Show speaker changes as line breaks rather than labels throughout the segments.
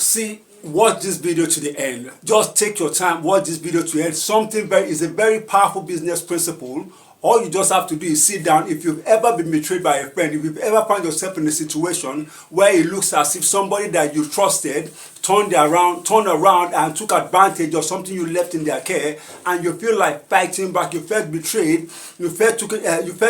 See, watch this video to the end. Just take your time, watch this video to the end. Is a very powerful business principle. All you just have to do is sit down. If you've ever been betrayed by a friend, if you've ever found yourself in a situation where it looks as if somebody that you trusted turned around and took advantage of something you left in their care, and you feel like fighting back, you felt betrayed, you felt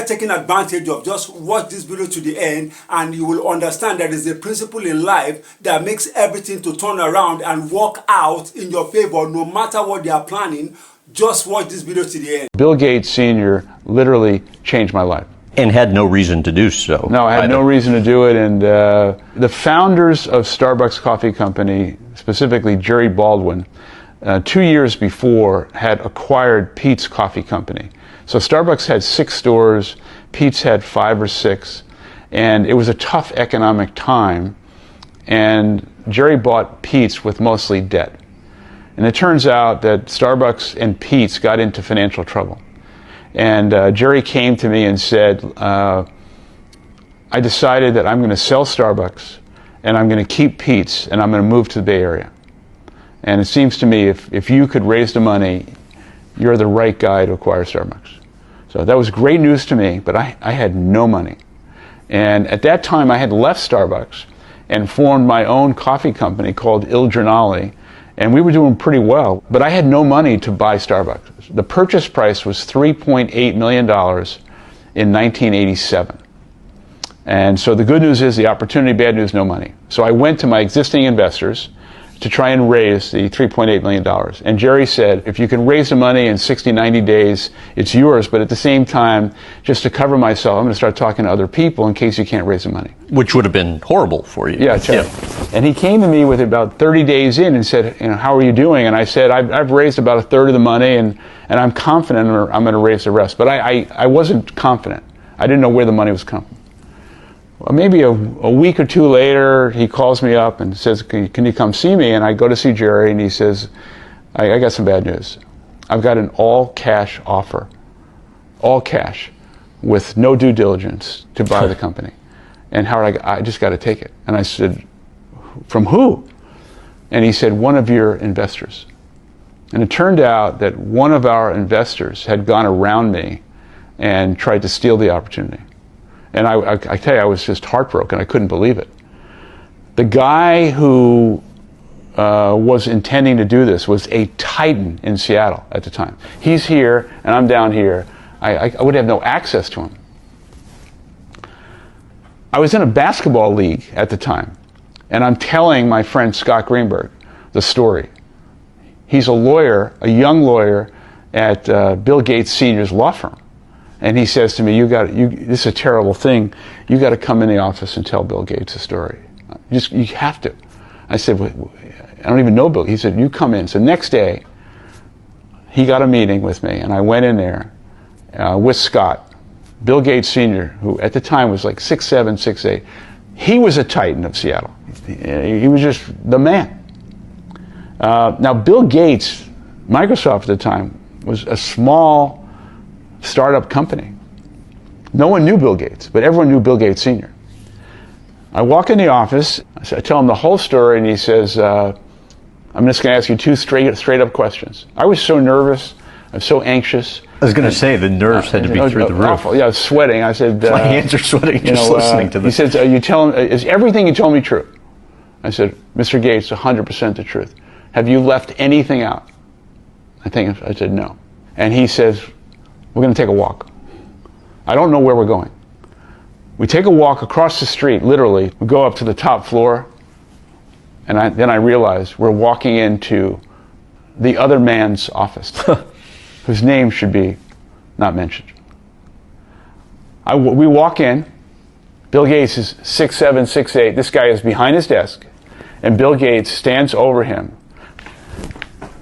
taken advantage of, just watch this video to the end and you will understand that there's a principle in life that makes everything to turn around and work out in your favor no matter what they are planning. Just watch this video to the end.
Bill Gates Sr. literally changed my life.
And had no reason to do so.
No, I had no reason to do it. And the founders of Starbucks Coffee Company, specifically Jerry Baldwin, 2 years before had acquired Peet's Coffee Company. So Starbucks had 6 stores, Peet's had 5 or 6, and it was a tough economic time. And Jerry bought Peet's with mostly debt. And it turns out that Starbucks and Peet's got into financial trouble. And Jerry came to me and said, I decided that I'm going to sell Starbucks and I'm going to keep Peet's and I'm going to move to the Bay Area. And it seems to me if you could raise the money, you're the right guy to acquire Starbucks. So that was great news to me, but I had no money. And at that time I had left Starbucks and formed my own coffee company called Il Giornale. And we were doing pretty well, but I had no money to buy Starbucks. The purchase price was $3.8 million in 1987. And so the good news is the opportunity, bad news, no money. So I went to my existing investors to try and raise the $3.8 million. And Jerry said, if you can raise the money in 60, 90 days, it's yours. But at the same time, just to cover myself, I'm going to start talking to other people in case you can't raise the money.
Which would have been horrible for you.
Yeah, sure. And he came to me with about 30 days in and said, how are you doing? And I said, I've raised about a third of the money and I'm confident I'm going to raise the rest. But I wasn't confident. I didn't know where the money was coming from. Well, maybe a week or two later, he calls me up and says, can you come see me? And I go to see Jerry and he says, I got some bad news. I've got an all-cash offer, all cash, with no due diligence to buy the company. And Howard, I just got to take it. And I said, from who? And he said, one of your investors. And it turned out that one of our investors had gone around me and tried to steal the opportunity. And I tell you, I was just heartbroken. I couldn't believe it. The guy who was intending to do this was a titan in Seattle at the time. He's here, and I'm down here. I would have no access to him. I was in a basketball league at the time, and I'm telling my friend Scott Greenberg the story. He's a lawyer, a young lawyer at Bill Gates Sr.'s law firm. And he says to me, this is a terrible thing. You got to come in the office and tell Bill Gates the story. You have to. I said, I don't even know Bill. He said, you come in. So next day, he got a meeting with me, and I went in there with Scott. Bill Gates Sr., who at the time was like 6'7", 6'8". He was a titan of Seattle. He was just the man. Now, Bill Gates, Microsoft at the time, was a small startup company. No one knew Bill Gates, but everyone knew Bill Gates Sr. I walk in the office, I tell him the whole story, and he says, I'm just going to ask you 2 straight up questions. I was so nervous, I was so anxious.
I was going to say, the nerves had to be through the roof.
Awful. Yeah, I was sweating. I said,
my hands are sweating just listening to this.
He says, is everything you told me true? I said, Mr. Gates, 100% the truth. Have you left anything out? I said, no. And he says, we're going to take a walk. I don't know where we're going. We take a walk across the street, literally. We go up to the top floor, and then I realize we're walking into the other man's office, whose name should be not mentioned. We walk in. Bill Gates is 6'7", 6'8". This guy is behind his desk, and Bill Gates stands over him,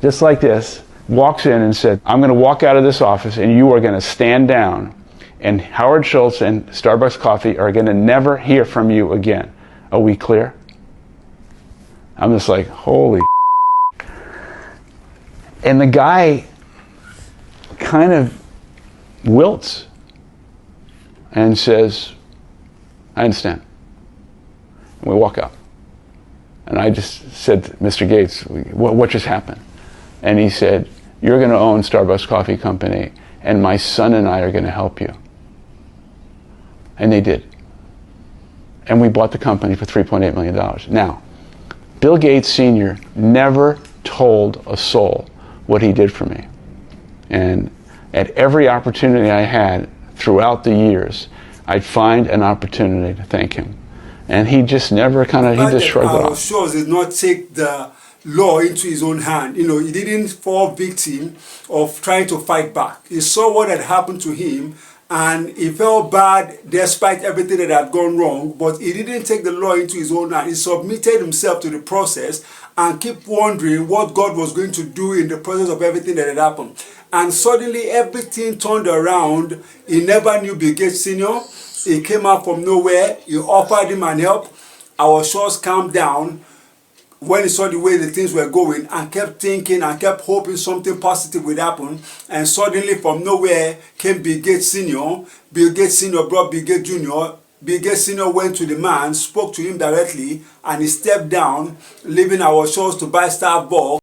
just like this, walks in and said, I'm going to walk out of this office and you are going to stand down, and Howard Schultz and Starbucks Coffee are going to never hear from you again. Are we clear? I'm just like, holy. And the guy kind of wilts and says, I understand. And we walk out. And I just said, Mr. Gates, what just happened? And he said, you're going to own Starbucks Coffee Company, and my son and I are going to help you. And they did. And we bought the company for $3.8 million. Now, Bill Gates Sr. never told a soul what he did for me. And at every opportunity I had throughout the years, I'd find an opportunity to thank him. And he just never he just shrugged it off.
Howard Schultz did not take the law into his own hand. You know, he didn't fall victim of trying to fight back. He saw what had happened to him, and he felt bad despite everything that had gone wrong, but he didn't take the law into his own hand. He submitted himself to the process and kept wondering what God was going to do in the process of everything that had happened. And suddenly everything turned around. He never knew Bill Gates Sr. He came out from nowhere. He offered him an help. Howard Schultz calmed down when he saw the way the things were going and kept thinking and kept hoping something positive would happen. And suddenly from nowhere came Bill Gates Sr. Bill Gates Sr. brought Bill Gates Jr. Bill Gates Sr. went to the man, spoke to him directly, and he stepped down, leaving Howard Schultz to buy Starbucks.